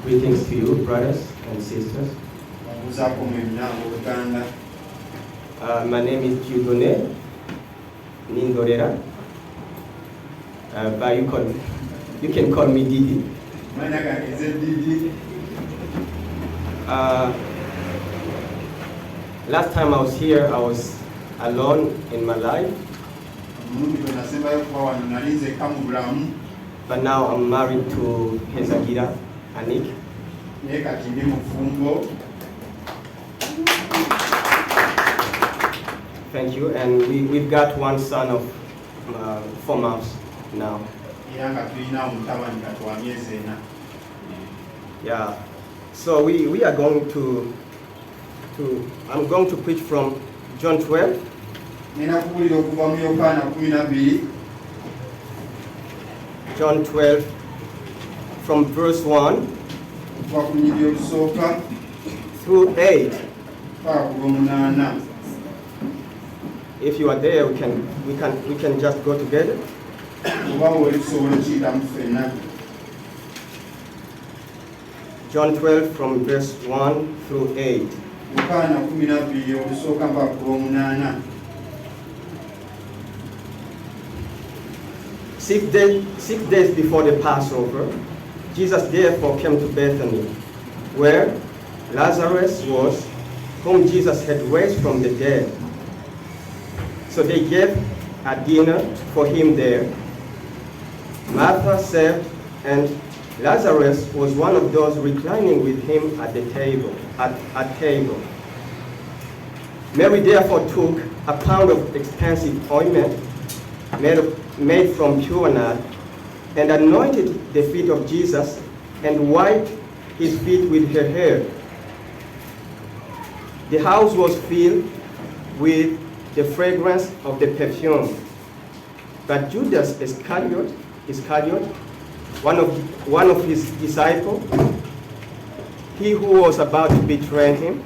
Greetings to you, brothers and sisters. My name is Dieudonné Nindorera, but you can call me Didi. Last time I was here, I was alone in my life. But now I'm married to Hezagira Anik. Thank you. And we've got one son of 4 months now. Yeah. So we are going to I'm going to preach from John 12. John 12 from verse 1 through 8. If you are there, we can just go together. John 12 from verse 1 through 8. 6 days before the Passover, Jesus therefore came to Bethany, where Lazarus was, whom Jesus had raised from the dead. So they gave a dinner for him there. Martha served, and Lazarus was one of those reclining with him at the table. Mary therefore took a pound of expensive ointment made from pure nard, and anointed the feet of Jesus, and wiped his feet with her hair. The house was filled with the fragrance of the perfume. But Judas Iscariot, one of his disciples, he who was about to betray him,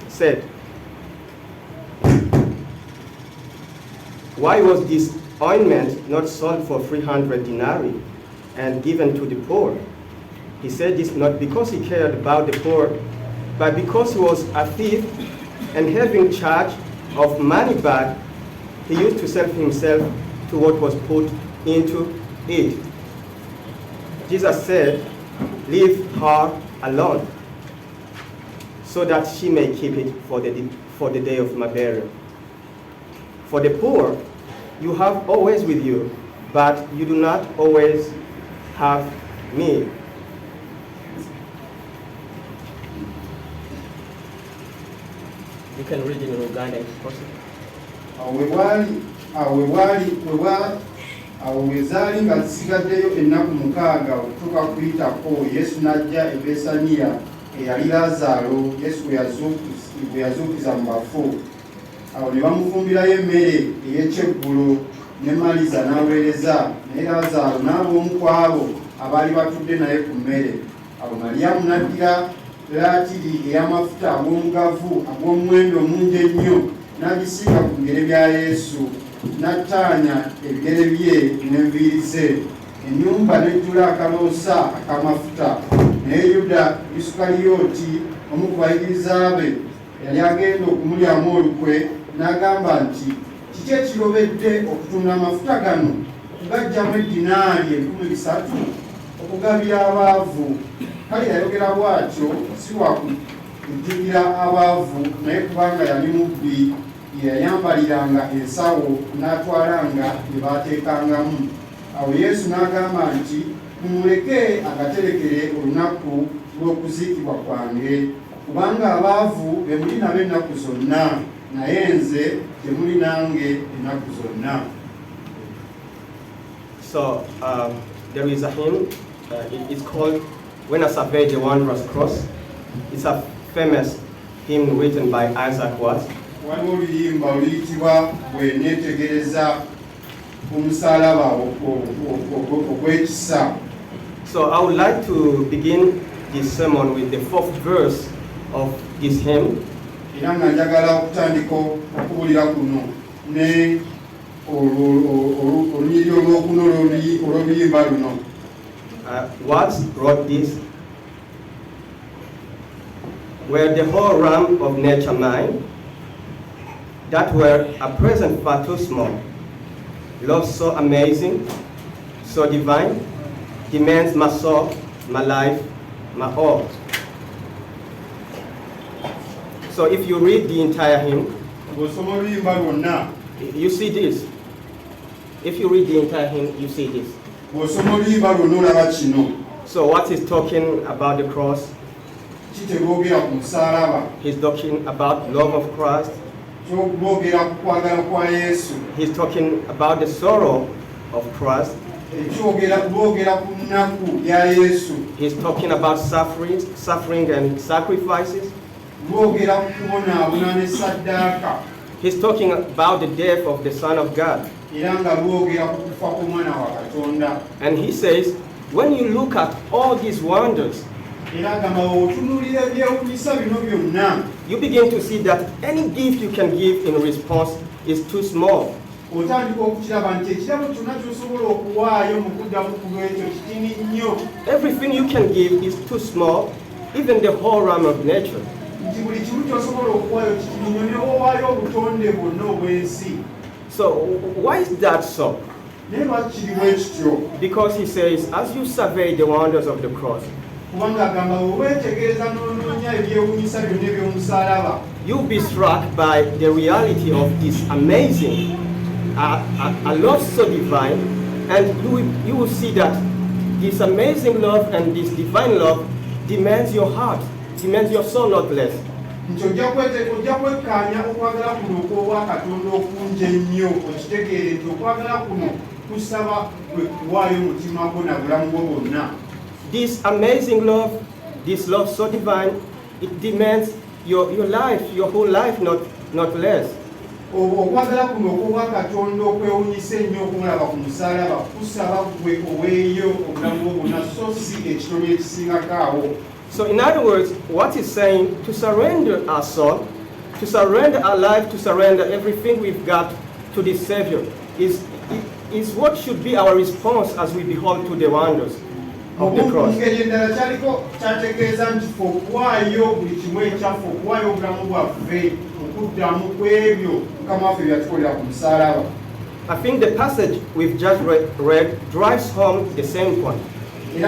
said, "Why was this ointment not sold for 300 denarii and given to the poor?" He said this not because he cared about the poor, but because he was a thief, and having charge of money bag, he used to sell himself to what was put into it. Jesus said, "Leave her alone, so that she may keep it for the day of my burial. For the poor you have always with you, but you do not always have me." You can read in Uganda if possible. Awo wezaali nga zisigaddeyo ennaku 6 okutuuka kuyitako, Yesu n'ajja e Besaniya eyali Laazaalo Yesu bwe yazuukiza mu bafu. Awo ne bamufumbirayo emmere ey'ekyeggulo, ne Maliza n'aweereza, naye Laazaalo n'ab'omu ku abo abaali batudde naye ku mmere. Awo Maliyamu n'addira laatiri ey'amafuta ag'omugavu ag'omuwendo omungi ennyo, n'agisiiga ku bigere bya Yesu, n'attaanya ebigere bye n'enviiri ze. Ennyumba n'ejjula akaloosa ak'amafuta. Naye Yuda Isukaliyooti, omu ku bayigiriza be, yali agenda okumulyamu olukwe, n'agamba nti, "Kiki ekirobedde okutunda amafuta gano okugaggyamu eddinaali 3,000 okugabira abaavu?" Kale yayogera bw'atyo si lwa kujjukira abaavu, naye kubanga yali mubbi, yayambaliranga ensawo n'atwalanga bye baateekangamu. Awo Yesu n'agamba nti, "Mumuleke agaterekere olunaku lw'okuziikibwa kwange, kubanga abaavu be muli nabo ennaku zonna, naye nze temuli nange ennaku zonna." So there is a hymn, it's called "When I Surveyed the Wondrous Cross." It's a famous hymn written by Isaac Watts. Waliwo oluyimba oluyitibwa "Bwe neetegereza omusalaba ogw'ekisa." So I would like to begin this sermon with the 4th verse of this hymn. Era nga njagala okutandika okubulira kuno ne olunyiri olwokuna olw'oluyimba luno. Watts wrote this were the whole realm of nature mine, that were a present far too small. Love so amazing, so divine, demands my soul, my life, my all. So if you read the entire hymn, you see this. If you read the entire hymn, you see this. So what he's talking about the cross, he's talking about love of Christ. He's talking about the sorrow of Christ. He's talking about suffering and sacrifices. He's talking about the death of the Son of God. And he says, when you look at all these wonders, you begin to see that any gift you can give in response is too small. Everything you can give is too small, even the whole realm of nature. So why is that so? Because he says, as you survey the wonders of the cross, you'll be struck by the reality of this amazing, a love so divine, and you will see that this amazing love and this divine love demands your heart, demands your soul, not less. This amazing love, this love so divine, it demands your life, your whole life, not less. So in other words, what he's saying, to surrender our soul, to surrender our life, to surrender everything we've got to the Savior is what should be our response as we behold to the wonders of the cross. I think the passage we've just read drives home the same point. In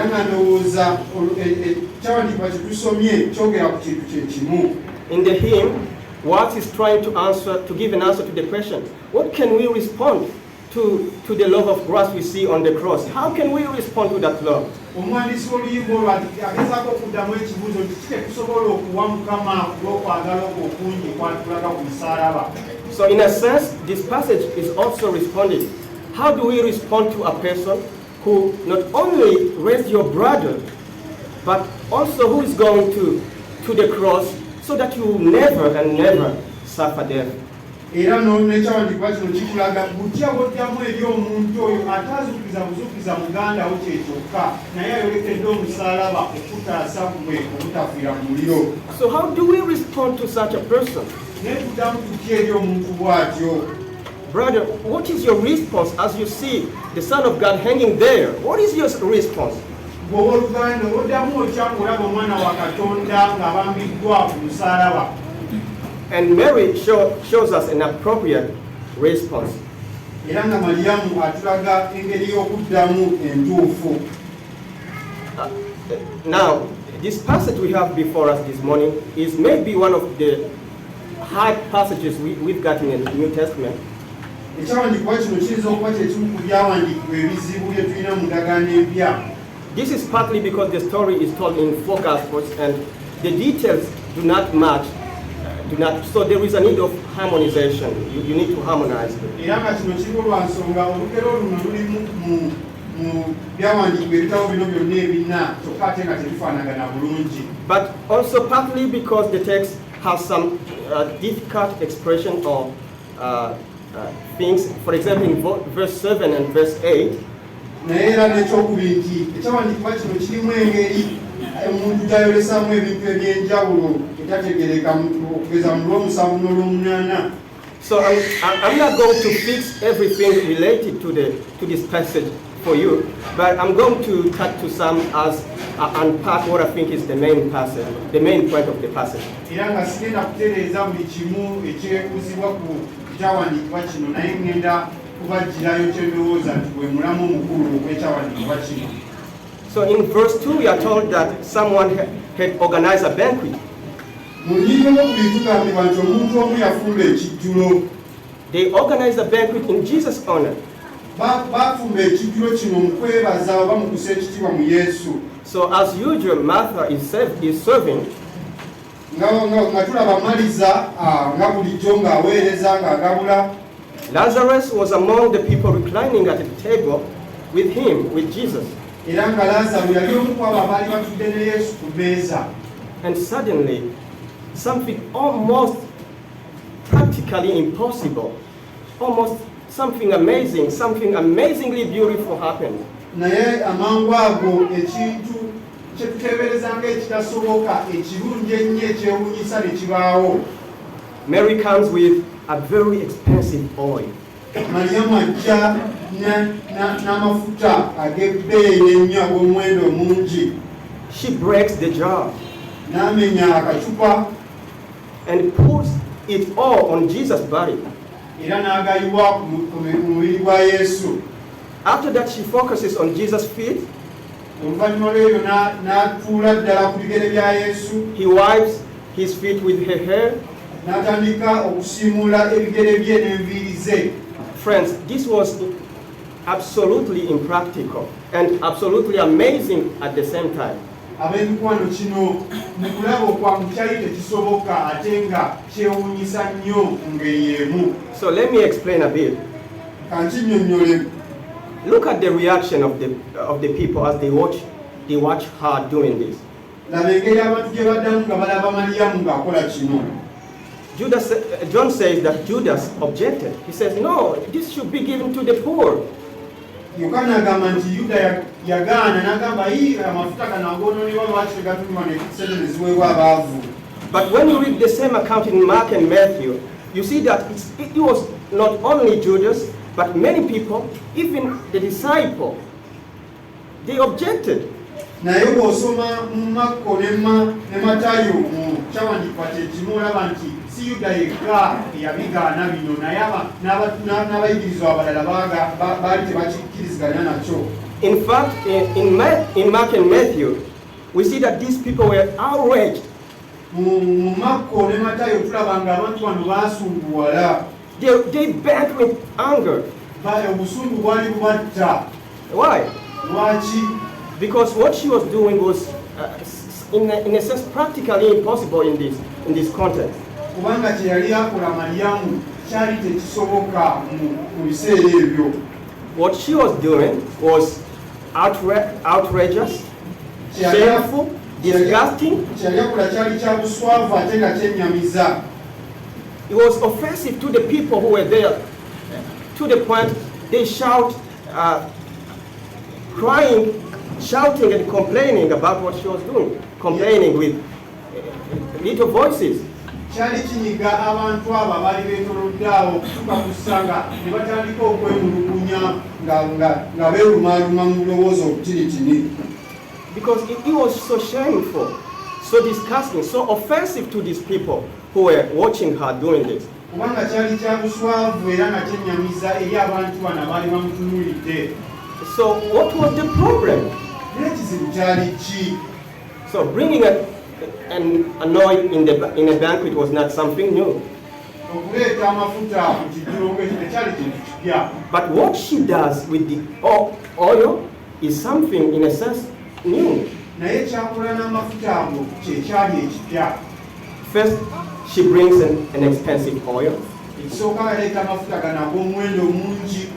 the hymn, what is trying to give an answer to the question, what can we respond to the love of Christ we see on the cross? How can we respond to that love? So in a sense, this passage is also responding. How do we respond to a person who not only raised your brother, but also who is going to the cross so that you will never and never suffer death? So how do we respond to such a person? Brother, what is your response as you see the Son of God hanging there? What is your response? And Mary shows us an appropriate response. Now, this passage we have before us this morning is maybe one of the hard passages we've got in the New Testament. This is partly because the story is told in 4 Gospels and the details do not match. So there is a need of harmonization. You need to harmonize them. But also partly because the text has some difficult expression or things. For example, in verse 7 and verse 8, so I'm not going to fix everything related to this passage for you, but I'm going to cut to some as unpack what I think is the main passage, the main point of the passage. Era nga sigenda kutereeza buli kimu ekyekuzibwa ku kyawandiikibwa kino naye ngenda kubagirayo kyendowooza nti gwe mulamu omukulu ogw'ekyawandiikibwa kino. So in verse 2 we are told that someone had organized a banquet. Mu nnyiriro y'okubiri tugambibwa nti omuntu omu yafumba ekijjulo. They organized a banquet in Jesus' honor. Bafumba ekijjulo kino mu kwebaza oba mu kussa ekitiibwa mu Yesu. So as usual, Martha is serving. Nga tulaba Maliza nga bulijjo ng'aweereza ng'agabula. Lazarus was among the people reclining at the table with him, with Jesus. Era nga Laazaalo yali omu ku abo abaali batudde ne Yesu ku mmeeza. And suddenly, something almost practically impossible, almost something amazing, something amazingly beautiful happened. Naye amangu ago ekintu kye tuteebereza ng'ekitasoboka ekirungi ennyo ekyewuunyisa ne kibaawo. Mary comes with a very expensive oil. Mariyamu ajja n'amafuta ag'ebbeeyi ennyo ag'omuwendo omungi. She breaks the jar N'amenya akacupa and puts it all on Jesus' body. era n'agayiwa ku mubiri gwa Yesu. After that, she focuses on Jesus' feet. Oluvannyuma lw'ebyo n'atuula ddala ku bigere bya Yesu. He wipes his feet with her hair. N'atandika okusiimuula ebigere bye n'enviiri ze. Friends, this was absolutely impractical and absolutely amazing at the same time. Ab'emikwano kino mu kulaba okwangu kyali tekisoboka ate nga kyewuunyisa nnyo mu ngeri y'emu. So let me explain a bit. Kankinnyonnyole. Look at the reaction of the people as they watch her doing this. Laba engeri abantu gye baddamu nga balaba Mariyamu ng'akola kino. John says that Judas objected. He says, no, this should be given to the poor. Yokaana agamba nti Yuda yagaana n'agamba amafuta gano agoonoonebwa lwaki tegatundibwa n'ekisente ne ziweebwa abaavu. But when you read the same account in Mark and Matthew, you see that it was not only Judas, but many people, even the disciple, they objected. Naye bw'osoma mu Makko ne Matayo mu kyawandiikibwa kye kimu olaba nti si Yuda yekka eyabigaana bino naye n'abayigirizwa abalala baali tebakikkiriziganya nakyo. In fact, in Mark and Matthew, we see that these people were outraged. Mu Makko ne Matayo tulaba ng'abantu bano baasunguwala. They burnt with anger. Obusungu bwali bubatta. Why? Lwaki? Because what she was doing was, in a sense, practically impossible in this context. Kubanga kye yali akola Mariyamu kyali tekisoboka mu biseera ebyo. What she was doing was outrageous, shameful, disgusting. Kye yali akola kyali kya buswavu ate nga kyennyamiza. It was offensive to the people who were there, to the point they shout, crying, shouting and complaining about what she was doing, complaining with little voices. Kyali kinyiga abantu abo abaali beetolodde awo okutuuka ku ssanga ne batandika okwemulugunya nga beerumaaluma mu bulowoozi obutinitini. Because it was so shameful, so disgusting, so offensive to these people who were watching her doing this. Kubanga kyali kya buswavu era nga kyennyamiza eri abantu bano abaali bamutunuulidde. So what was the problem? N'ekizibu kyali ki? So bringing an oil in a banquet was not something new. Okuleeta amafuta mu kijjulo tekyali kintu kipya. But what she does with the oil is something, in a sense, new. Naye kyakola n'amafuta ago kye kyali ekipya. First, she brings an expensive oil. Ekisooka yaleeta amafuta gano ag'omuwendo mungi.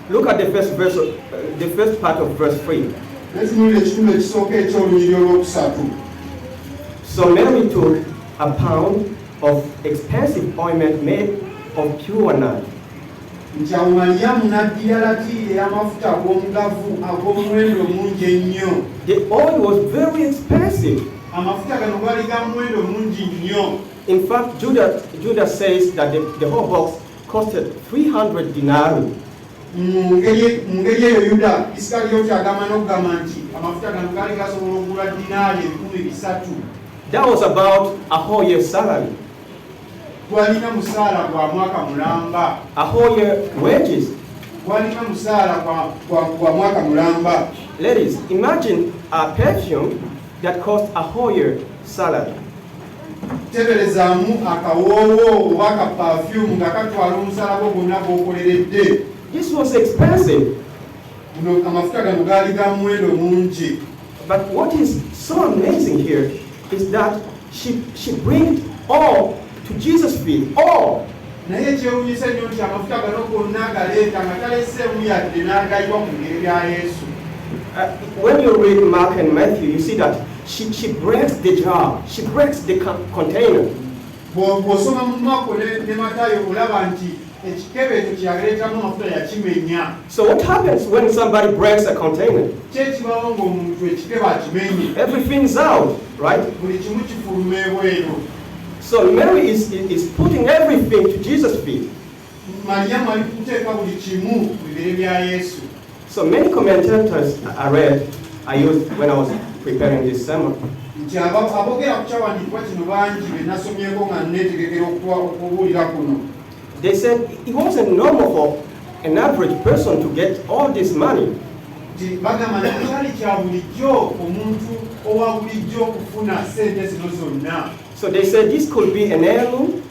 Look at the first part of verse 3. Netunuulira ekitundu ekisooka eky'olunyiriri olwokusatu. So Mary took a pound of expensive ointment made of pure nard. Nti awo Mariyamu n'addira latiiri ey'amafuta ag'omugavu ag'omuwendo mungi ennyo. The oil was very expensive. Amafuta gano gali ga muwendo mungi nnyo. In fact, Judas says that the whole box costed 300 denarii. mu ngeri eyo Yuda Isikaliyooti agamba n'okugamba nti amafuta gano gaali gasobola okugula dinaali 300. That was about a whole year's salary, Gwalina musaala gwa mwaka mulamba. a whole year wages. Gwalina musaala gwa mwaka mulamba. Ladies, imagine a perfume that cost a whole year salary. Teberezaamu akawoowo oba aka perfume nga katwala omusaala gwo gwonna gw'okoleredde. This was expensive. Guno amafuta gano gaali ga muwendo mungi. But what is so amazing here is that she brings all to Jesus' feet. All. Naye ekyewuunyisa nnyo nti amafuta gano gonna galeeta nga taleseemu yadde n'agayiwa ku bigere bya Yesu. When you read Mark and Matthew, you see that she breaks the jar, she breaks the container. Bw'osoma mu Marko ne Matayo olaba nti ekikebe ekyo kyaleetamu amafuta yakimenya. So what happens when somebody breaks a container? Kyekibawo ng'omuntu ekikebe akimenye. Everything's out, right? Buli kimu kifuluma ebweru. So Mary is putting everything to Jesus' feet. Mariyamu ali kuteeka buli kimu ku bigere bya Yesu. So many commentators I used when I was preparing this sermon. Nti abogera ku kyawandiikibwa kino bangi be nasomyeko nga neetegekera okubuulira kuno. They said it wasn't normal for an average person to get all this money. Nti bagamba nti kyali kya bulijjo omuntu owa bulijjo okufuna ssente zino zonna. So they said this could be an heirloom,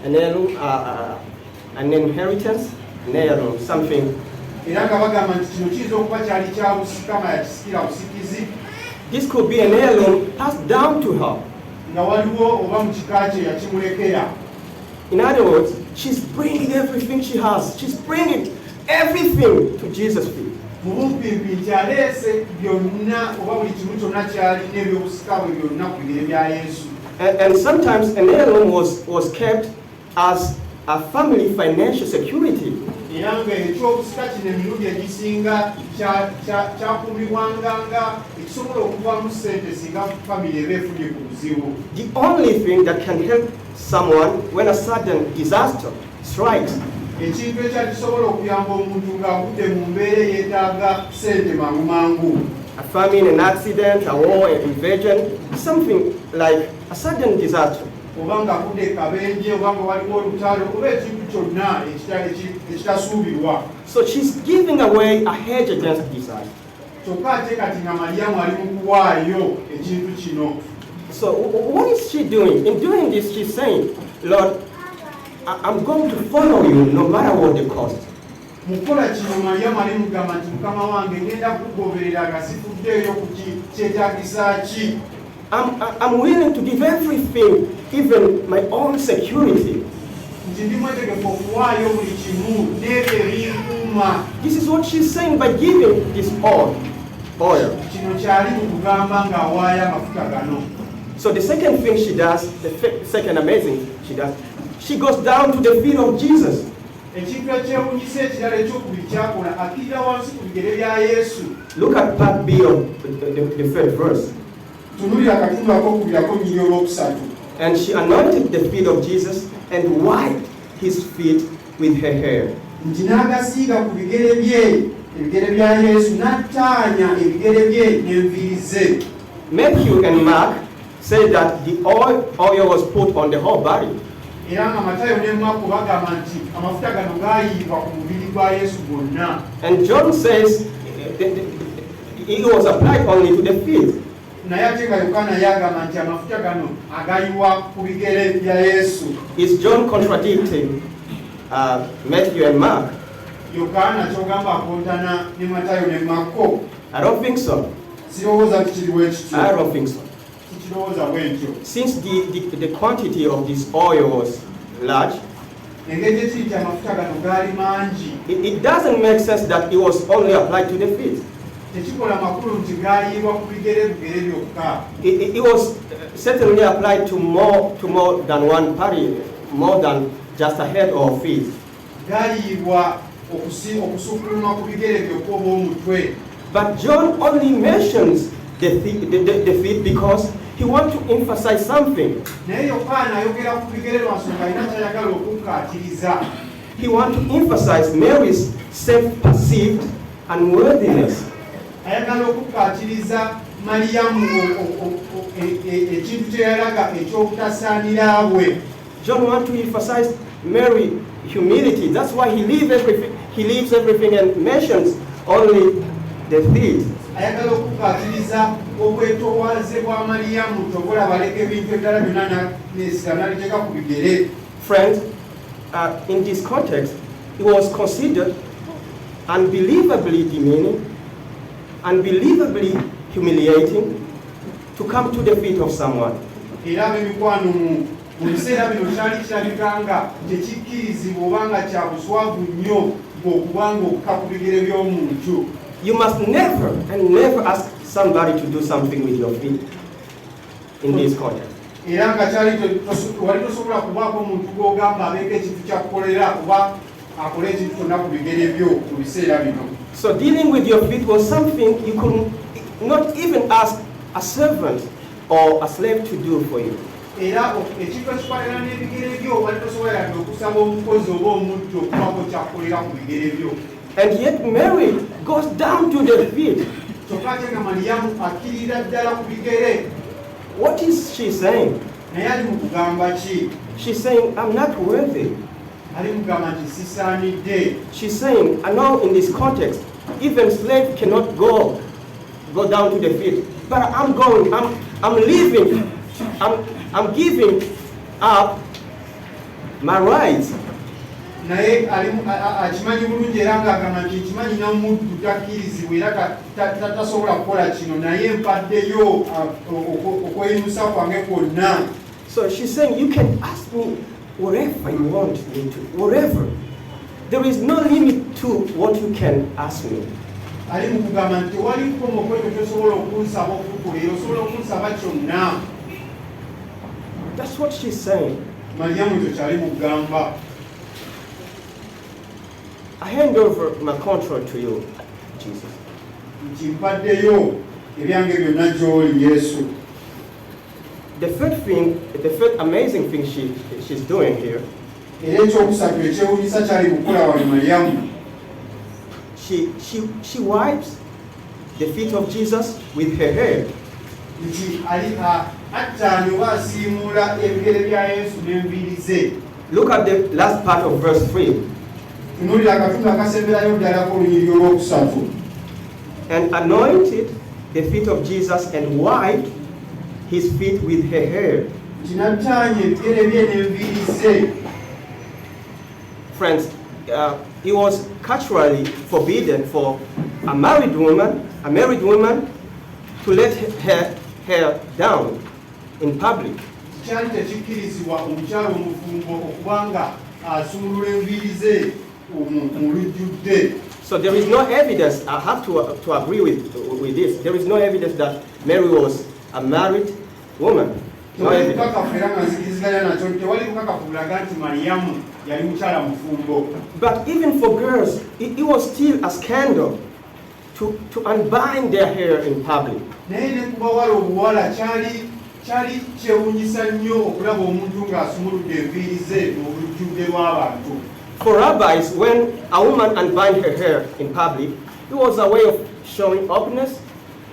an inheritance, something. Era nga bagamba nti kino kiyinza okuba kyali kya busikama yakisikira busikizi. This could be an heirloom passed down to her. Nga waliwo oba mu kika kye yakimulekera. In other words, she's bringing everything she has. She's bringing everything to Jesus' feet. Mu bumpimpi nti aleese byonna oba buli kimu kyonna kyali n'ebyobusika bwe byonna ku bigere bya Yesu. And sometimes an heirloom was kept as a family financial security. Era nga ekyobusika kino emirundi egisinga kyakuumibwanga nga ekisobola okuvaamu ssente singa family eba efunye ku buzibu. The only thing that can help someone when a sudden disaster strikes Ekintu ekyali kisobola okuyamba omuntu ng'agudde mu mbeera yeetaaga ssente mangu mangu. a famine, an accident, a war, an invasion, something like a sudden disaster. Oba ng'agudde ekabenje oba nga waliwo olutalo oba ekintu kyonna ekitasuubirwa. So she's giving away a hedge against disaster. Kyokka ate kati nga Mariyamu ali mu kuwaayo ekintu kino. So what is she doing? In doing this, she's saying, Lord, I'm going to follow you no matter what the cost. Mukola kino Mariyamu ali mugamba nti Mukama wange ngenda kugoberera nga sifuddeeyo ku kyetaagisa ki. I'm willing to give everything, even my own security. Nti ndi mwetegefu okuwaayo buli kimu n'ebyo ebinkuuma. This is what she's saying by giving this oil. Kino kyali mu kugamba ng'awaayo amafuta gano. So the second thing she does, second amazing she does, she goes down to the feet of Jesus. Ekintu ekyewuunyisa ekirala ekyokubiri kyakola akkirira wansi ku bigere bya Yesu. Look at part B of the third verse. Tunulira akatundu ak'okubirako nnyiri olwokusatu. And she anointed the feet of Jesus and wiped his feet with her hair. Nti n'agasiiga ku bigere bye, ebigere bya Yesu n'attaanya ebigere bye n'enviiri ze. Matthew and Mark say that the oil was put on the whole body. Era nga Matayo ne Marko bagamba nti amafuta gano gaayibwa ku mubiri gwa Yesu gwonna. And John says it was applied only to the feet. Naye ate nga Yokaana yagamba nti amafuta gano agayiwa ku bigere bya Yesu. Is John contradicting Matthew and Mark? Yokaana kyogamba akontana ne Matayo ne Marko. I don't think so. Sirowooza nti kiriwo ekityo. I don't think so. Sikirowooza bwentyo. Since the quantity of this oil was large, Engeri ekiri nti amafuta gano gaali mangi. it doesn't make sense that it was only applied to the feet. Tekikola makulu nti gaayibwa ku bigere byokka. It was certainly applied to more than one party, more than just a head or feet. Gaayibwa okusukuluma ku bigere byokka oba omutwe. But John only mentions the feet because he wants to emphasize something. Naye Yokaana ayogera ku bigere lwansonga alina kyayagala okukkaatiriza. he wants to emphasize Mary's self-perceived unworthiness. ayagala okukaatiriza Mariyamu ekintu kye yalaga eky'obutasaanira bwe. John wants to emphasize Mary's humility. That's why he leaves everything and mentions only the feet. Ayagala okukaatiriza obwetoowaze bwa Mariyamu tobola baleka ebintu eddala byonna n'aliteeka ku bigere. Friends, in this context, it was considered unbelievably demeaning, unbelievably humiliating to come to the feet of someone. Era mikwano mu biseera bino kyali kirabika nga tekikkirizibwa oba nga kya buswavu nnyo ng'okubanga okukka ku bigere by'omuntu. You must never and never ask somebody to do something with your feet in this context. Era nga kyali wali tosobola kubaako omuntu gw'ogamba abeeko ekintu kyakukolera oba akole ekintu kyonna ku bigere byo mu biseera bino. So dealing with your feet was something you could not even ask a servant or a slave to do for you. Era ekintu ekikwatagana n'ebigere byo wali tosobola okusaba omukozi oba omuddu okubaako kyakukolera ku bigere byo. And yet Mary goes down to the feet. Kyokka ate nga Mariyamu akkirira ddala ku bigere. What is she saying? Naye ali mu kugamba ki? She's saying, I'm not worthy. Ali mu kugamba nti sisaanidde. She's saying, I know in this context, even slave cannot go down to the feet. But I'm going, I'm leaving, I'm giving up my rights. Naye akimanyi bulungi era ng'agamba nti kimanyi n'omuddu takkirizibwa era tasobola kukola kino naye mpaddeyo okweyimusa kwange kwonna. So she's saying, you can ask me whatever you want me to, whatever. There is no limit to what you can ask me. Ali mu kugamba nti tewali kukoma okwekyo kyosobola okunsaba okukolera osobola okunsaba kyonna. That's what she's saying. Mariyamu ekyo kyali mu kugamba. I hand over my control to you, Jesus. Nti mpaddeyo ebyange byonna gy'oli Yesu. The third amazing thing she's doing here, Era ekyokusatu ekyewuunyisa kyali kukola wano Mariyamu. she wipes the feet of Jesus with her hair. Nti ali attaanyi oba asiimuula ebigere bya Yesu n'enviiri ze. Look at the last part of verse 3. Tunuulira akatundu akasemberayo ddala k'olunyiriri olwokusatu. And anointed the feet of Jesus and wiped his feet with her hair. Nti n'attaanyi ebigere bye n'enviiri ze. Friends, it was culturally forbidden for a married woman to let her hair down in public. Kyali tekikkirizibwa omukyala omufumbo okubanga asumulula enviiri ze mu lujjudde. So there is no evidence, I have to agree with this, there is no evidence that Mary was a married woman. No Tewali evidence. bukakafu era nga nzikiriziganya nakyo tewali bukakafu bulaga nti Mariyamu yali mukyala mufumbo. But even for girls, it was still a scandal to unbind their hair in public. Naye ne ku bawala obuwala kyali kyewuunyisa nnyo okulaba omuntu ng'asumuludde enviiri ze mu lujjudde lw'abantu. For rabbis, when a woman unbind her hair in public, it was a way of showing openness,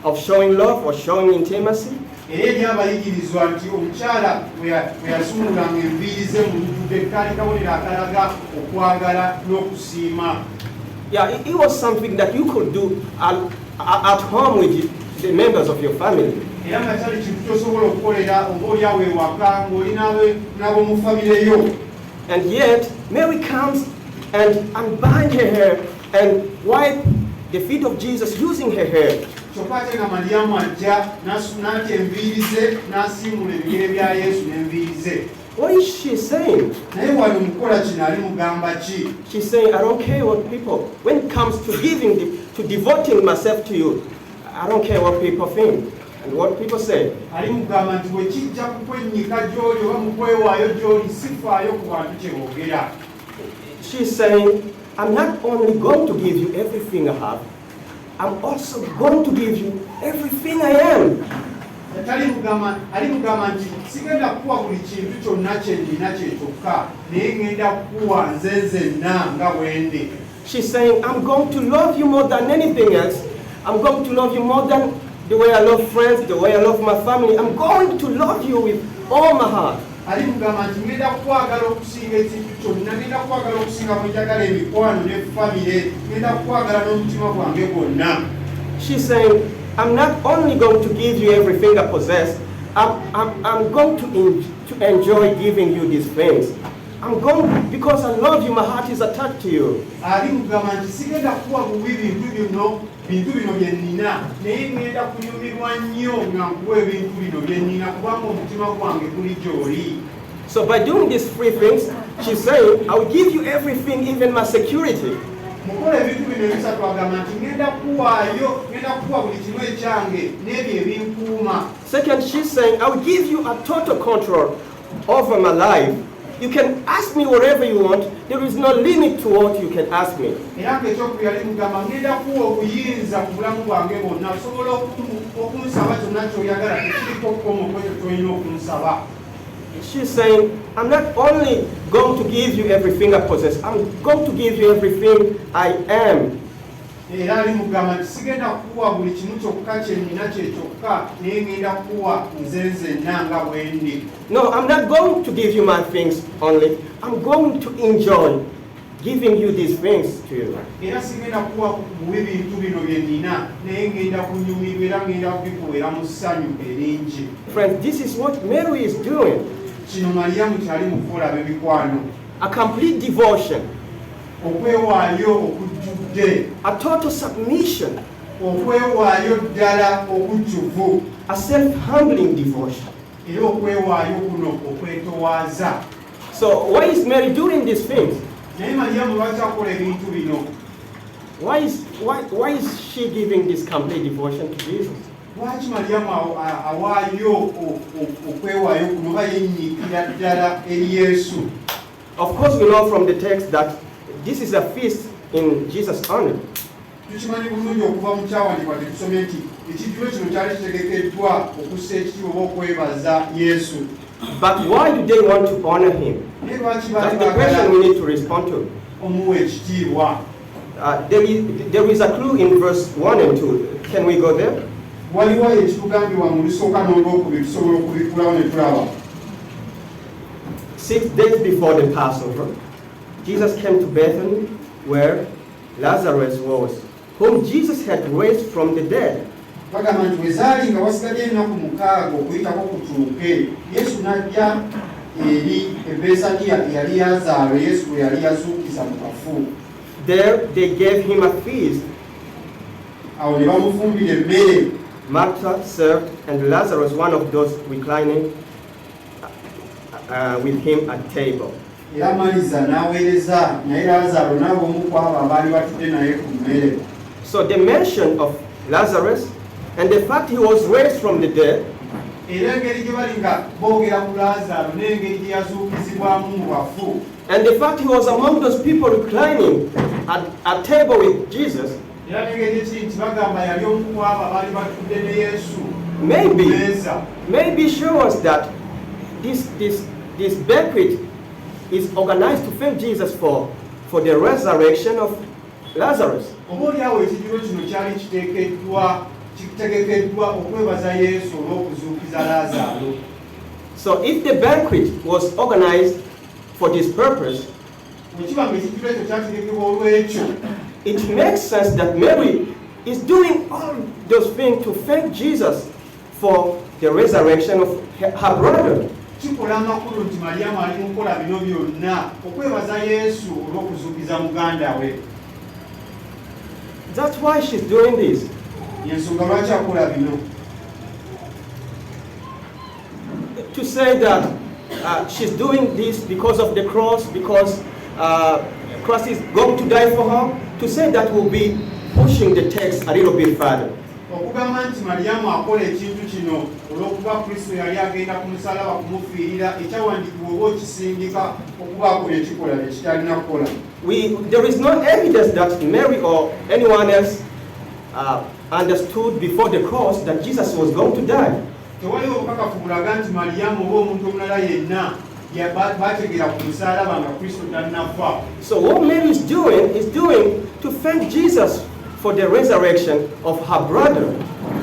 of showing love, or showing intimacy. Era eri abayigirizwa nti omukyala bwe yasumululanga enviiri ze mu lujjudde kaali kabonero akalaga okwagala n'okusiima. Yeah, it was something that you could do at home with the members of your family. Era nga kyali kintu kyosobola okukolera oba oli awo ewaka ng'oli n'ab'omu famire yo. And yet, Mary comes and unbind her hair and wipe the feet of Jesus using her hair. Kyokka ate nga Mariyamu ajja n'atya enviiri ze n'asiimula ebigere bya Yesu n'enviiri ze. What is she saying? Naye wali mukola kino ali mugamba ki? She's saying, I don't care what people, when it comes to to devoting myself to you, I don't care what people think and what people say. Ali mugamba nti bwe kijja ku kwennyika gy'oli oba mu kwewaayo gy'oli sifaayo ku bantu kye boogera. She's saying, I'm not only going to give you everything I have, I'm also going to give you everything I am. ali mugamba nti sigenda kuwa buli kintu kyonna kye nnina kyekyoka naye ngenda kuwa nze nzenna nga bwendi. She's saying, I'm going to love you more than anything else. I'm going to love you more than the way I love friends, the way I love my family. I'm going to love you with all my heart. Ali mugamba nti ngenda kwagala okusinga ekintu kyonna, ngenda kwagala okusinga bwe njagala emikwano ne famire, ngenda kwagala n'omutima gwange gwonna. She's saying, I'm not only going to give you everything I possess, I'm going to enjoy giving you these things. I'm going, because I love you, my heart is attached to you. Ali mugamba nti sigenda kuwa bubi bintu bino bye nnina, naye ngenda kunyumirwa nnyo nga nkuwa ebintu bino bye nnina kubanga omutima gwange guli gy'oli. So by doing these three things, she's saying, I'll give you everything, even my security. Mukola ebintu bino ebisatu agamba nti ngenda kuwa buli kimu ekyange n'ebyo ebinkuuma. Second, she's saying, I'll give you a total control over my life. You can ask me whatever you want. There is no limit to what you can ask me. Era ng'ekyokubiri ali mugamba ngenda kuwa obuyinza ku bulamu bwange bwonna, osobola okunsaba kyonna ky'oyagala, tekiriko kukoma kwekyo ky'olina okunsaba. She's saying, I'm not only going to give you everything I possess, I'm going to give you everything I am. Era ali mugamba nti sigenda kuwa buli kimu kyokka kye nnina kyekyoka, naye ngenda kuwa nze nzenna nga bwendi. No, I'm not going to give you my things only. I'm going to enjoy giving you these things to you. Era sigenda kuwa bubi bintu bino bye nnina, naye ngenda kunyumirwa era ngenda kubikuweera mu ssanyu eringi. Friends, this is what Mary is doing. Kino Mariyamu kyali mu kukola ab'emikwano. A complete devotion. Okwewaayo okujjudde. A total submission. Okwewaayo ddala okujjuvu. A self-humbling devotion. Era okwewaayo kuno okwetowaaza. So why is Mary doing these things? Naye Mariyamu lwaki akola ebintu bino? Why is she giving this complete devotion to Jesus? Lwaki Mariyamu awaayo okwewaayo kuno oba yennyikira ddala eri Yesu? Of course we know from the text that this is a feast in Jesus' honor. Tukimanyi bulungi okuva mu kyawandiikibwa tetusomye nti ekijjulo kino kyali kitegekeddwa okussa ekitiibwa oba okwebaza Yesu. But why do they want to honor him? Naye lwaki That's the question we need to respond to. omuwa ekitiibwa? There is a clue in verse 1 and 2. Can we go there? Waliwo ekitugambibwa mu lusooka n'olwokubiri tusobola okubikulawo ne tulaba. 6 days before the Passover, Jesus came to Bethany where Lazarus was, whom Jesus had raised from the dead. Bagamba nti bwe zaali nga wasigadde ennaku mukaaga okuyitako kutuuke, Yesu n'ajja eri Besaniya eyali Laazaalo Yesu bwe yali yazuukiza mu kafu. There they gave him a feast. Awo ne bamufumbira emmere. Martha served, and Lazarus, one of those reclining with him at table. Era Maliza n'aweereza, naye Laazaalo n'ab'omu ku abo abaali batudde naye ku mmere. So the mention of Lazarus and the fact he was raised from the dead, Era engeri gye bali nga boogera ku Laazaalo n'engeri gye yazuukizibwamu mu bafu, and the fact he was among those people reclining at table with Jesus, era n'engeri ekiri nti bagamba yali omu ku abo abaali batudde ne Yesu maybe show us that this banquet is organized to thank Jesus for the resurrection of Lazarus. Oboolyawo ekijjulo kino kyali kitegekeddwa okwebaza Yesu olw'okuzuukiza Laazaalo. So if the banquet was organized for this purpose, bwekiba nga ekijjulo ekyo kyategekebwa olw'ekyo, it makes sense that Mary is doing all those things to thank Jesus for the resurrection of her brother. Kikola amakulu nti Mariyamu ali mu kukola bino byonna okwebaza Yesu olw'okuzuukiza muganda we. That's why she's doing this. Yensonga lwaki akola bino. To say that she's doing this because of the cross, because Christ is going to die for her, to say that will be pushing the text a little bit further. Okugamba nti Mariyamu akola ekintu kino olw'okuba Kristo yali agenda ku musalaba kumufiirira, ekyawandiikibwa oba okisindika okubaako bye kikola bye kitalina kukola. There is no evidence that Mary or anyone else understood before the cross that Jesus was going to die. tewaliwo obukakafu bulaga nti Maliyamu oba omuntu omulala yenna bategeera ku musalaba nga Kristo tannafa. So what Mary is doing to thank Jesus for the resurrection of her brother.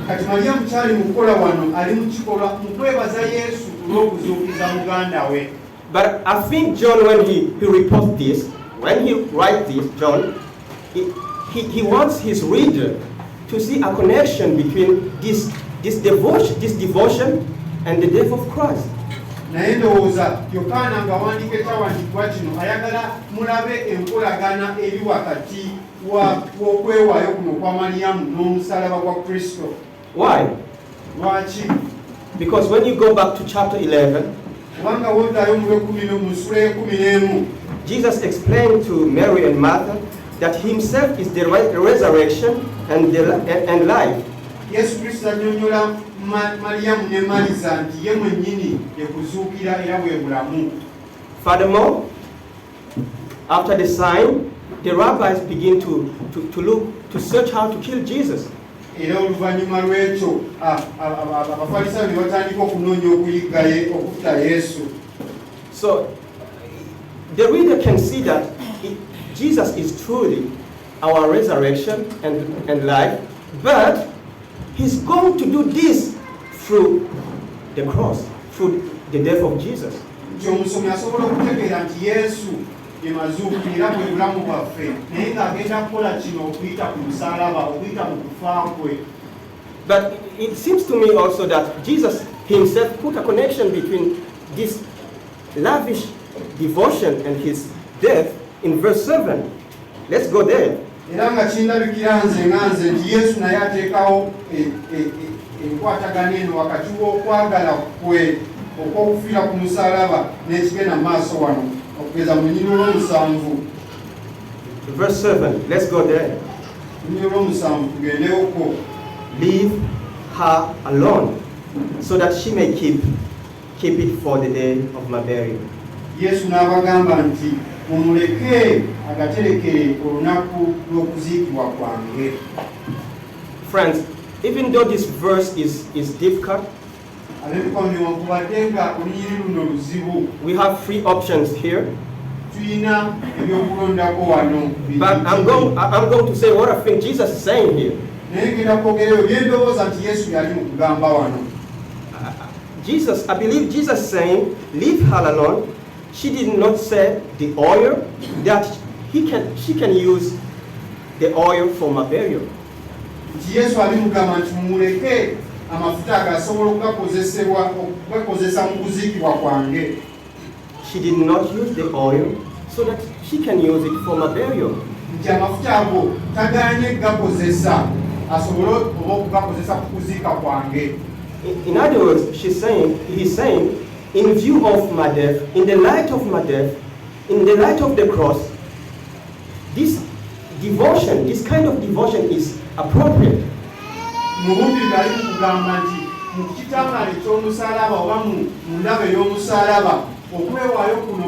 Kati Maliyamu kyali mu kukola wano ali mu kikolwa mu kwebaza Yesu olw'okuzuukiza muganda we. But I think John, when he reports this, when he writes this, John, he wants his reader to see a connection between this devotion and the death of Christ. Naye ndowooza Yokaana nga awandiika ekyawandiikibwa kino ayagala mulabe enkolagana eri wakati w'okwewaayo kuno kwa Maliyamu n'omusalaba gwa Kristo. Why? Lwaki? Because when you go back to chapter 11, kubanga woddayo mu ssula y'ekumi Jesus explained to Mary and Martha that himself is the resurrection and life. Yesu Kristo annyonnyola Maliyamu ne Maliza nti ye mwennyini ye kuzuukira era bwe bulamu. Furthermore, after the sign, the rabbis begin to search how to kill Jesus. Era oluvannyuma lw'ekyo abafalisaayo ne batandika okunoonya okuyiggaye okufuta Yesu. So the reader can see that Jesus is truly our resurrection and life, but he's going to do this through the cross, through the death of Jesus. Nti omusomi asobola okutegeera nti Yesu ye mazuukiro era bwe bulamu bwaffe naye ng'agenda kukola kino okuyita ku musalaba okuyita mu kufa kwe. But it seems to me also that Jesus himself put a connection between this lavish devotion and his death in verse 7. Let's go there. Era nga kindabikira nze nti Yesu naye ateekawo enkwatagana eno wakati w'okwagala kwe okw'okufiira ku musalaba n'ekigenda mu maaso wano okugeza mu nnyini olw'omusanvu. Verse 7, let's go there. Nnyini olw'omusanvu tugendewoko. Leave her alone so that she may keep it for the day of my burial. Yesu n'abagamba nti mumuleke agaterekere olunaku lw'okuziikibwa kwange. Friends, even though this verse is difficult, we have three options here. But I'm going to say what I think Jesus is saying here. Jesus, I believe Jesus is saying, leave her alone. She did not say the oil that she can use the oil for my burial. Yesu alimugamba nti mumuleke amafuta agasobola okugakozesa mu kuziikibwa kwange. She did not use the oil so that she can use it for my burial. Nti amafuta ago tagaanye gakozesa asobole okugakozesa ku kuziika kwange. In other words, he's saying, in view of my death, in the light of my death, in the light of the cross, this devotion, this kind of devotion is appropriate. Mubumbi ali kugamba nti mu kitambala ky'omusalaba oba mu ndaba ey'omusalaba okwewaayo kuno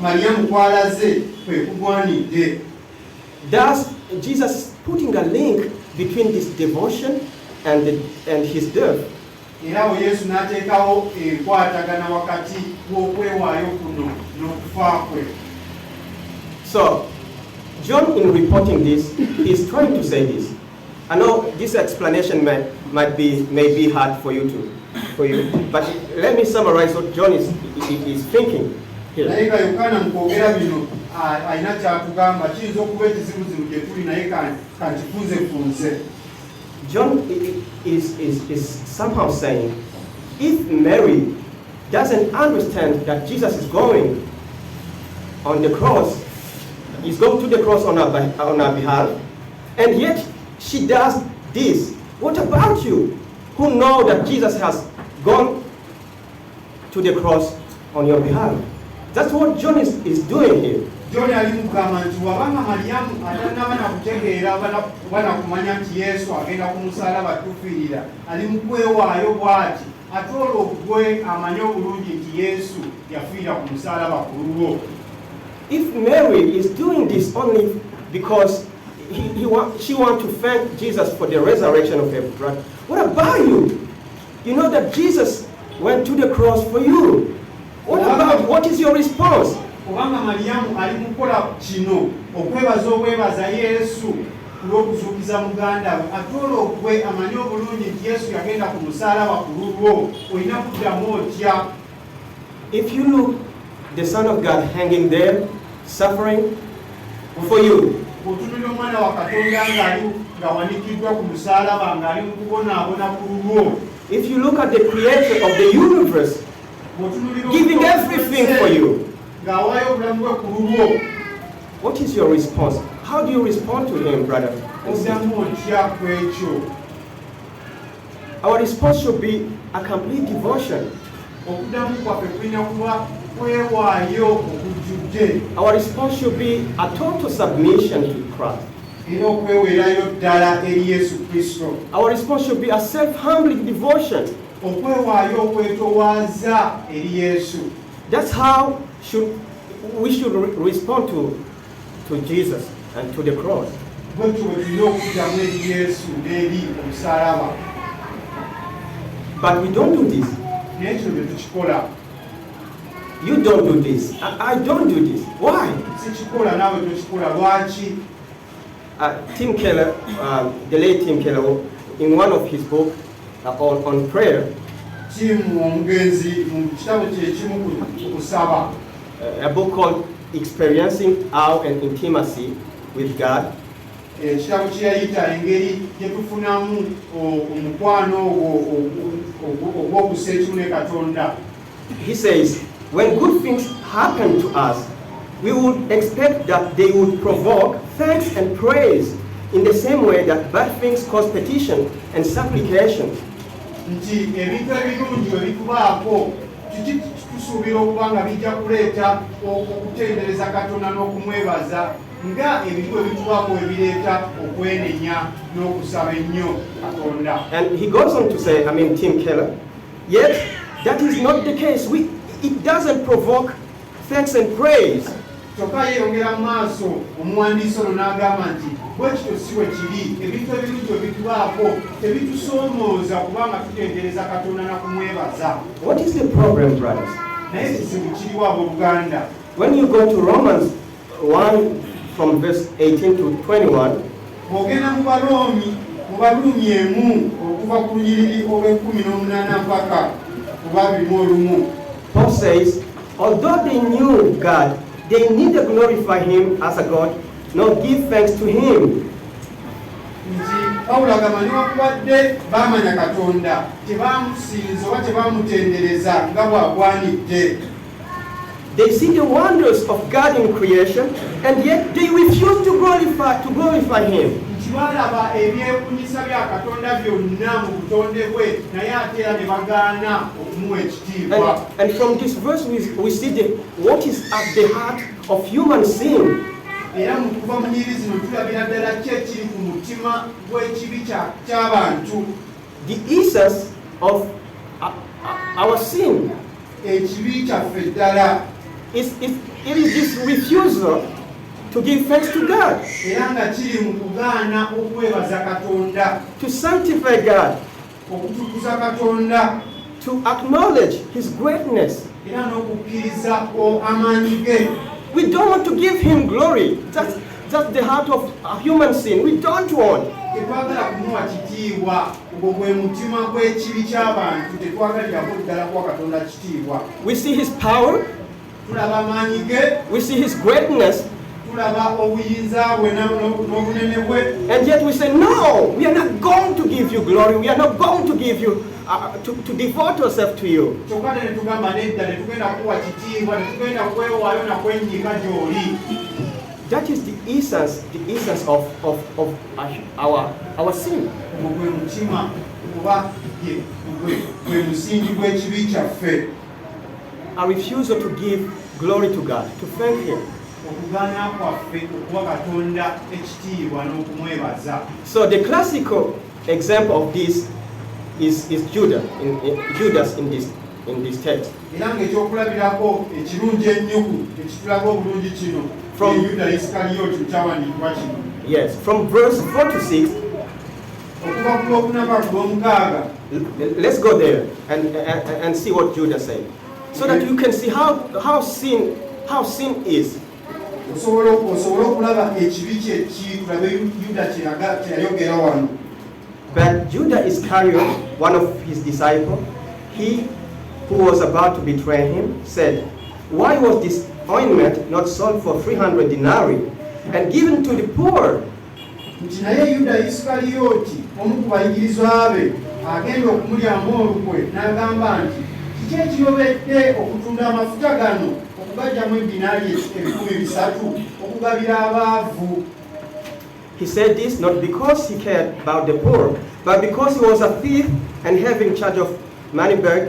Maliyamu kwalaze kwe kugwanidde. Thus, Jesus is putting a link between this devotion and his death. Era awo Yesu n'ateekawo enkwatagana wakati w'okwewaayo kuno n'okufa kwe. So, John, in reporting this, is trying to say this. I know this explanation may be hard for you, but let me summarize what John is thinking here. Naye nga Yokaana mu kwogera bino alina ky'atugamba kiyinza okuba ekizibuzibu gye tuli naye kankifunze. John is somehow saying, if Mary doesn't understand that Jesus is going on the cross, he's going to the cross on our behalf, and yet she does this, what about you, who know that Jesus has gone to the cross on your behalf? That's what John is doing here. John ali mugamba nti wabanga Maliyamu atannaba na kutegeera bana kumanya nti Yesu agenda ku musalaba tufiirira ali mu kwewaayo bw'ati ate olwo gwe amanye obulungi nti Yesu yafiira ku musalaba ku lulwo. If Mary is doing this only because she wants to thank Jesus for the resurrection of her brother, what about you? You know that Jesus went to the cross for you. What is your response? Kubanga Mariyamu ali mukola kino okwebaza Yesu olw'okuzuukiza muganda we ate olw'okwe amanyi obulungi nti Yesu yagenda ku musaalaba ku lulwo olina kuddamu otya. If you look the Son of God hanging there, suffering for you, otunulira omwana wa Katonda nga wanikiddwa ku musaalaba ng'ali mu kubonaabona ku lulwo. if you look at the Creator of the universe giving everything for you, ng'awaayo obulamu bwe ku lulwo, what is your response? How do you respond to Him, brother and sister? oddamu otya ku ekyo? Our response should be a complete devotion. Okuddamu kwaffe kulina kuba kwewaayo okujjudde. Our response should be a total submission to Christ. Era okweweerayo ddala eri Yesu Kristo. Our response should be a self-humbling devotion. Okwewaayo okwetowaaza eri Yesu. That's how we should respond to Jesus and to the cross. Bwetyo bwe tulina okuddamu eri Yesu n'eri omusaalaba. But we don't do this. Naye kino bye tukikola. You don't do this. I don't do this. Why? Sikikola naawe tokikola. Lwaki? Tim Keller, the late Tim Keller, in one of his books on prayer, Tim omugenzi mu kitabo kye kimu ku kusaba, a book called Experiencing Awe and Intimacy with God, ekitabo kye yayita engeri gye tufunamu omukwano ogw'okussa ekimu ne Katonda. he says, when good things happen to us, we would expect that they would provoke thanks and praise in the same way that bad things cause petition and supplication. Nti ebintu ebirungi ebitubaako tusuubira okuba nga bijja kuleeta okutendereza Katonda n'okumwebaza nga ebintu ebitubaako ebireeta okwenenya n'okusaba ennyo Katonda. And he goes on to say, Tim Keller, yet that is not the case. It doesn't provoke thanks and praise. Kyokka yeeyongera mu maaso omuwandiisi ono n'agamba nti bwe kityo si bwe kiri, ebintu ebirungi ebitubaako tebitusoomooza kubanga tutendereza Katonda na kumwebaza. What is the problem, brothers? Naye ekizibu kiriwo abooluganda. When you go to Romans 1 from verse 18 to 21, bw'ogenda mu Baluumi emu okuva ku lunyiriri olw'e18 mpaka ku 21, Paul says, although they knew God, they neither glorify Him as a God nor give thanks to Him. Nti Pawulo agamba newankubadde baamanya Katonda tebaamusinza oba tebaamutendereza nga bw'agwanidde. They see the wonders of God in creation, and yet they refuse to glorify Him. Nti balaba ebyekunyisa bya Katonda byonna mu butonde bwe naye ate era ne bagaana okumuwa ekitiibwa. And from this verse we see what is at the heart of human sin. Era mu kuva mu nnyiri zino tulabira ddala ki ekiri ku mutima gw'ekibi ky'abantu. The essence of our sin. Ekibi kyaffe ddala. It is this refusal to give thanks to God, Era nga kiri mu kugaana okwebaza Katonda, to sanctify God, okutukuza Katonda, to acknowledge His greatness. era n'okukkiriza amaanyi ge. We don't want to give Him glory. That's the heart of a human sin. We don't want. Tetwagala kumuwa kitiibwa, ogwo gwe mutima gw'ekibi ky'abantu, tetwagalirako ddala kuwa Katonda kitiibwa. We see His power, Tulaba amaanyi ge, we see His greatness, tulaba obuyinza bwe n'obunene bwe, and yet we say, no, we are not going to give you glory. We are not going to give you, to devote ourselves to you. kyokka ne tugamba nedda ne tugenda kuwa kitiibwa, ne tugenda kwewaayo na kwenyiga gy'oli. That is the essence of our sin. Ogwo gwe mutima oba gwe musingi gw'ekibi kyaffe. A refusal to give glory to God, to thank Him. Okugaana kwaffe okuwa Katonda ekitiibwa n'okumwebaza. So the classical example of this is Judas in this text. Era ng'ekyokulabirako ekirungi ennyo ekitulaga obulungi kino From Yuda Isikaliyooti kyawandiikibwa kino. Yes, from verse 4 to 6, Okuva ku lwokuna mpaka ku lwomukaaga Let's go there and see what Judah said, so that you can see how sin is. But Judah Iscariot, one of his disciples, he who was about to betray him, said, "Why was this ointment not sold for 300 denarii and given to the poor?" Nti naye Yuda Iscarioti omu ku bayigirizwa be agenda okumulyamu olukwe n'agamba nti kiki ekiyobedde okutunda amafuta gano okugajjamu edinaali 300 okugabira abaavu. He said this not because he cared about the poor, but because he was a thief and having charge of money bag,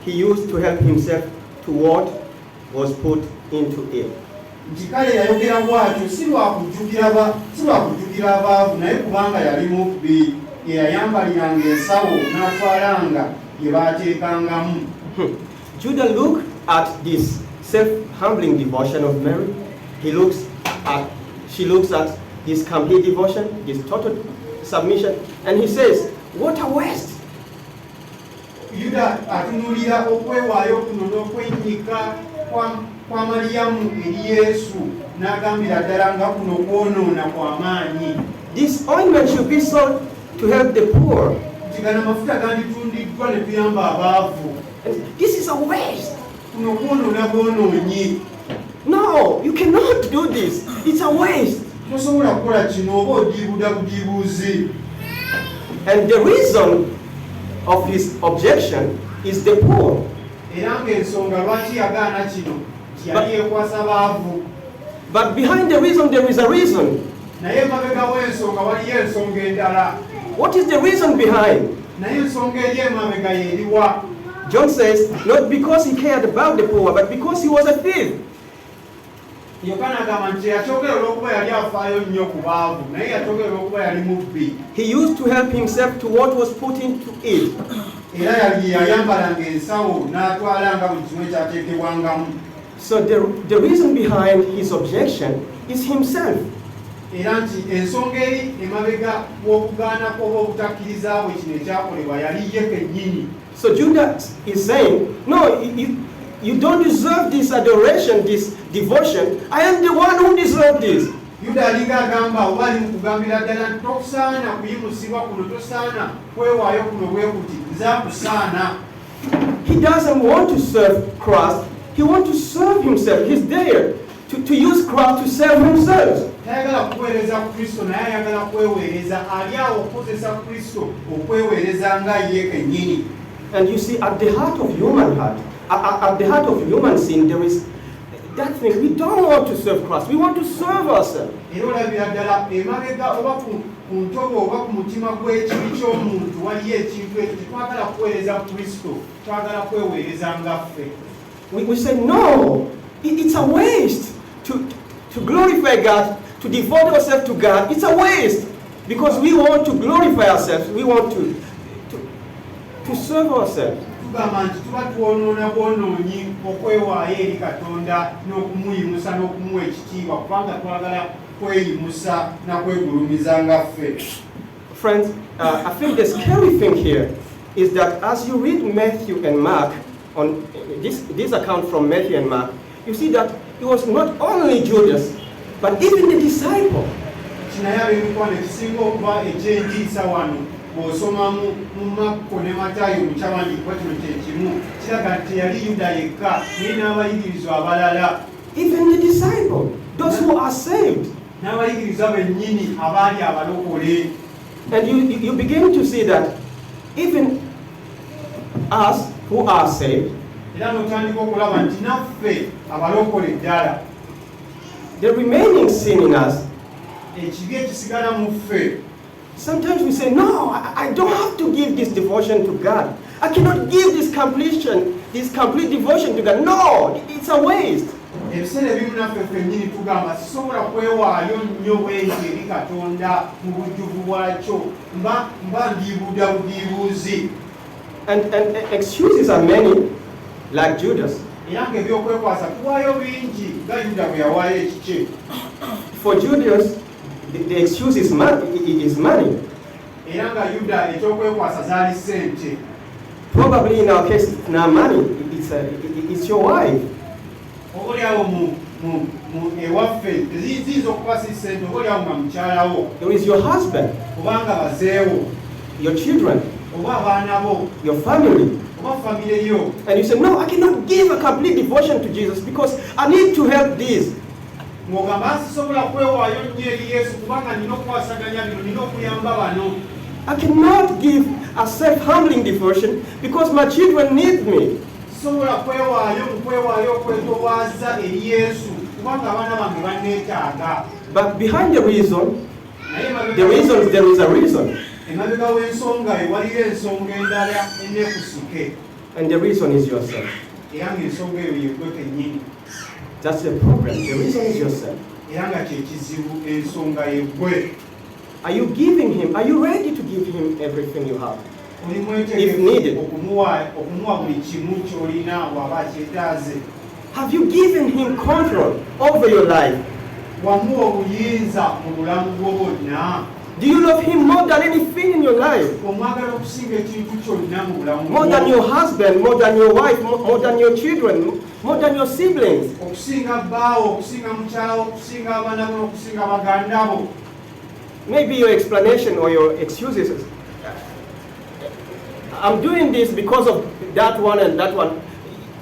he used to help himself to what was put into it. Nti kale yayogera bw'atyo si lwakujjukira abaavu naye kubanga yali mubbi eyayambaliranga ensawo n'atwalanga gye baateekangamu. Judah looked at this self-humbling devotion of Mary. She looks at this complete devotion, this total submission, and he says, "What a waste!" Yuda atunulira okwewaayo kuno n'okwennyika kwa Mariyamu eri Yesu n'agambira ddala nga kuno kwonoona kwa maanyi. This ointment should be sold to help the poor. Nti gano amafuta ganditundiddwa ne tuyamba abaavu. This is a waste. Kuno kwonoona bwonoonyi. No, you cannot do this. It's a waste. Tosobola kukola kino oba odiibuuda budiibuuzi. And the reason of his objection is the poor. Era ng'ensonga lwaki yagaana kino yali yeekwasa baavu. But behind the reason there is a reason. Naye emabega w'ensonga waliyo ensonga endala. What is the reason behind? Naye ensonga eri emabega y'eriwa? John says, not because he cared about the poor, but because he was a thief. Yokaana agamba nti yakyogera olw'okuba yali afaayo nnyo ku baavu naye yakyogera olw'okuba yali mubbi. He used to help himself to what was put into it. Era yali yayambalanga ensawo n'atwalanga buli kimu ekyateekebwangamu. So the reason behind his objection is himself. Era nti ensonga eri emabega w'okugaana kw'oba obutakkiriza bwe kino ekyakolebwa yali ye kennyini. So Judah is saying, no, you don't deserve this adoration, this devotion. I am the one who deserves this. Yuda alinga agamba oba ali mu kugambira ddala nti tokusaana kuyimusibwa kuno, tosaana kwewaayo kuno bwe kuti, nze akusaana. He doesn't want to serve Christ. He wants to serve himself. He's there to use Christ to serve himself. Tayagala kuweereza Kristo naye ayagala kweweereza, ali awo okukozesa Kristo okweweereza nga ye kennyini. And you see, at the heart of human heart, at the heart of human sin, there is that thing. We don't want to serve Christ. We want to serve ourselves. Era olabira ddala emabega oba ku ntobo oba ku mutima gw'ekibi ky'omuntu waliyo ekintu ekyo tetwagala kuweereza Kristo, twagala kweweereza nga ffe. We say, no, it's a waste to glorify God, to devote ourselves to God. It's a waste because we want to glorify ourselves. We want to serve ourselves. Tugamba nti tuba twonoona bwonoonyi okwewaayo eri Katonda n'okumuyimusa n'okumuwa ekitiibwa kubanga twagala kweyimusa na kwegulumiza nga ffe. Friends, I think the scary thing here is that as you read Matthew and Mark, on this account from Matthew and Mark, you see that it was not only Judas, but even the disciple. Kinaye ab'emikwano ekisinga okuba ekyenjiisa wano bw'osoma mu Makko ne Matayo mu kyawandiikibwa kino kye kimu kiraga nti teyali Yuda yekka naye n'abayigirizwa abalala. Even the disciple, those who are saved. N'abayigirizwa bennyini abaali abalokole. And you begin to see that even us who are saved, era n'otandika okulaba nti naffe abalokole ddala, the remaining sin in us, ekibi ekisigala mu ffe, sometimes we say, no, I don't have to give this devotion to God. I cannot give this complete devotion to God. No, it's a waste. Ebiseera ebimu naffe ffennyini tugamba sisobola kwewaayo nnyo bwenti eri Katonda mu bujjuvu bwakyo, mba ndiibuuda budiibuuzi. And excuses are many, like Judas. Era ng'ebyokwekwasa tuwaayo bingi nga Yuda bwe yawaayo ekikye. For Judas, the excuse is money. era nga Yuda ekyokwekwasa zaali ssente. Probably in our case, now money, it's your wife. Okolyawo mu ewaffe ziyinza okuba si ssente, okolyawo nga mukyalawo, There is your husband, obanga bazeewo, your children, oba abaana bo, your family. oba famire yo. And you say, no, I cannot give a complete devotion to Jesus because I need to help this. Ng'ogamba sisobola kwewaayo nnyo eri Yesu kubanga nina okukwasaganya bino, nina okuyamba bano. I cannot give a self-humbling devotion because my children need me. Sisobola kwewaayo mu kwewaayo okwetoowaza eri Yesu kubanga abaana bange banneetaaga. But behind the reason, Naye there is a reason. emabega w'ensonga eyo waliyo ensonga endala enneekusuke, And the reason is yourself. era ng'ensonga eyo yeggwe kennyini, That's the problem. The reason is yourself. era nga kye kizibu, ensonga yeggwe. Are you giving him? Are you ready to give him everything you have? Oli If needed. mwetegefu okumuwa buli kimu ky'olina bw'aba akyetaaze. Have you given him control over your life? Wamuwa obuyinza mu bulamu bwo bwonna. Do you love him more than anything in your life? Omwagala okusinga ekintu kyonna mu bulamu More than your husband, more than your wife, more than your children, more than your siblings. okusinga bbaawo, okusinga mukyalawo, okusinga abaana bo, okusinga baganda bo. Maybe your explanation or your excuses is, I'm doing this because of that one and that one.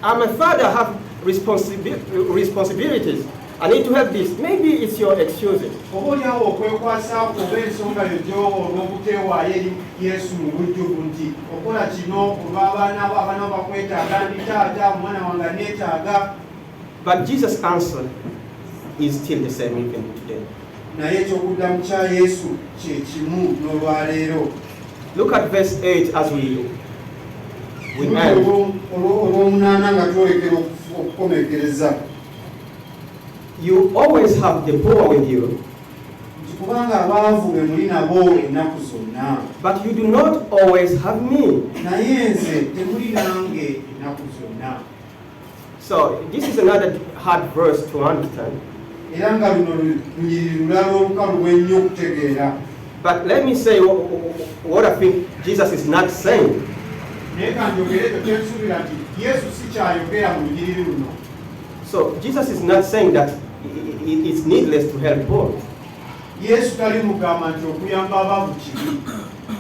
I'm a father, I have responsibilities. I need to have this. Maybe it's your excuses. Oba olyawo okwekwasa oba ensonga yo gy'owa olw'obuteewaayo eri Yesu mu bujjuvu nti okola kino olw'abaana bo, abaana bo bakwetaaga, ndi taata, omwana wange neetaaga. But Jesus' answer is still the same even today. Naye ekyokuddamu kya Yesu kye kimu n'olwaleero. Look at verse 8 as we end. olw'omunaana nga twolekera okukomekereza. You always have the poor with you, Nti kubanga abaavu be muli nabo ennaku zonna, but you do not always have me. naye nze temuli nange ennaku zonna. So this is another hard verse to understand. Era nga luno lunyiriri lulala olukalu ennyo okutegeera. But let me say what I think Jesus is not saying. Naye ka njogere ekyo kye nsuubira nti Yesu si kyayogera mu lunyiriri luno. So Jesus is not saying that it's needless to help poor. Yesu tali mugamba nti okuyamba abavu kibi.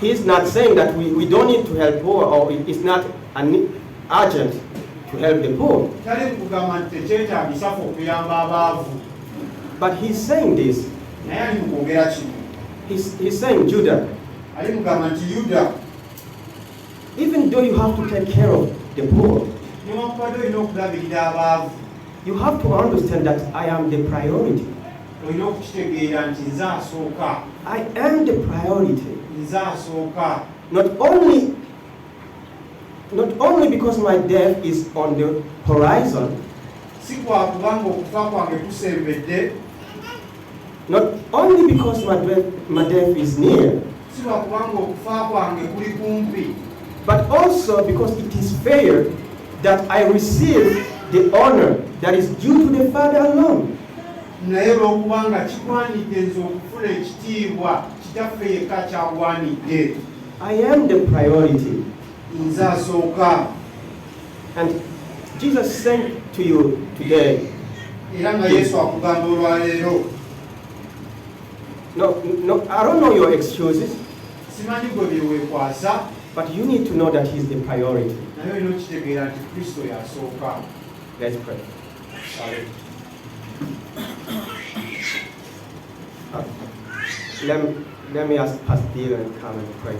He's not saying that we don't need to help poor or it's not urgent to help the poor. Tali mukugamba nti tekyetaagisa ffe okuyamba abaavu. But he's saying this. Naye ali mu kwogera kino. He's saying, Judah, Ali mugamba nti Yuda, even though you have to take care of the poor, newankubadde olina okulabirira abaavu, you have to understand that I am the priority. olina okukitegeera nti nze asooka. I am the priority. Nze asooka. Not only because my death is on the horizon, Si kwa kubanga okufa kwange kusembedde, not only because my death is near, si kwa kubanga okufa kwange kuli kumpi, but also because it is fair that I receive the honor that is due to the Father alone. naye lw'okubanga kigwanidde nze okufuna ekitiibwa kitaffe yekka kyagwanidde. I am the priority. Nze asooka. And Jesus sent to you today. Era nga Yesu akugamba olwaleero. No, I don't know your excuses, Simanyi gwe byeweekwasa, but you need to know that He's the priority. naye olina okitegeera nti Kristo y'asooka. Let's pray. Let me ask Pastor Dylan to come and pray.